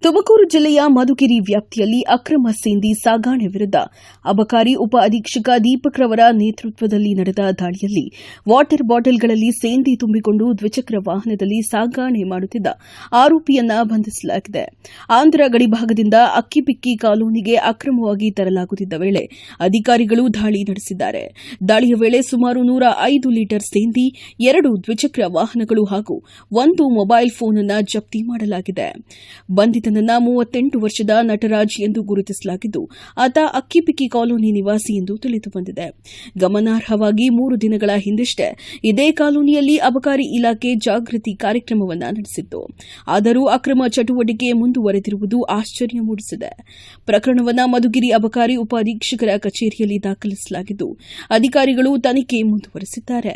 ತುಮಕೂರು ಜಿಲ್ಲೆಯ ಮಧುಗಿರಿ ವ್ಯಾಪ್ತಿಯಲ್ಲಿ ಅಕ್ರಮ ಸೇಂದಿ ಸಾಗಾಣೆ ವಿರುದ್ಧ ಅಬಕಾರಿ ಉಪ ಅಧೀಕ್ಷಕ ದೀಪಕ್ ರವರ ನೇತೃತ್ವದಲ್ಲಿ ನಡೆದ ದಾಳಿಯಲ್ಲಿ ವಾಟರ್ ಬಾಟಲ್ಗಳಲ್ಲಿ ಸೇಂದಿ ತುಂಬಿಕೊಂಡು ದ್ವಿಚಕ್ರ ವಾಹನದಲ್ಲಿ ಸಾಗಾಣೆ ಮಾಡುತ್ತಿದ್ದ ಆರೋಪಿಯನ್ನ ಬಂಧಿಸಲಾಗಿದೆ. ಆಂಧ್ರ ಗಡಿಭಾಗದಿಂದ ಅಕ್ಕಿಪಿಕ್ಕಿ ಕಾಲೋನಿಗೆ ಅಕ್ರಮವಾಗಿ ತರಲಾಗುತ್ತಿದ್ದ ವೇಳೆ ಅಧಿಕಾರಿಗಳು ದಾಳಿ ನಡೆಸಿದ್ದಾರೆ. ದಾಳಿಯ ವೇಳೆ ಸುಮಾರು 105 ಲೀಟರ್ ಸೇಂದಿ, 2 ದ್ವಿಚಕ್ರ ವಾಹನಗಳು ಹಾಗೂ 1 ಮೊಬೈಲ್ ಫೋನ್ ಅನ್ನು ಜಪ್ತಿ ಮಾಡಲಾಗಿದೆ. ಬಂಧಿತನನ್ನ 38 ವರ್ಷದ ನಟರಾಜ್ ಎಂದು ಗುರುತಿಸಲಾಗಿದ್ದು, ಆತ ಅಕ್ಕಿಪಿಕ್ಕಿ ಕಾಲೋನಿ ನಿವಾಸಿ ಎಂದು ತಿಳಿದುಬಂದಿದೆ. ಗಮನಾರ್ಹವಾಗಿ 3 ದಿನಗಳ ಹಿಂದಷ್ಟೇ ಇದೇ ಕಾಲೋನಿಯಲ್ಲಿ ಅಬಕಾರಿ ಇಲಾಖೆ ಜಾಗೃತಿ ಕಾರ್ಯಕ್ರಮವನ್ನು ನಡೆಸಿತ್ತು. ಆದರೂ ಅಕ್ರಮ ಚಟುವಟಿಕೆ ಮುಂದುವರೆದಿರುವುದು ಆಶ್ಚರ್ಯ ಮೂಡಿಸಿದೆ. ಪ್ರಕರಣವನ್ನು ಮಧುಗಿರಿ ಅಬಕಾರಿ ಉಪ ಅಧೀಕ್ಷಕರ ಕಚೇರಿಯಲ್ಲಿ ದಾಖಲಿಸಲಾಗಿದ್ದು, ಅಧಿಕಾರಿಗಳು ತನಿಖೆ ಮುಂದುವರೆಸಿದ್ದಾರೆ.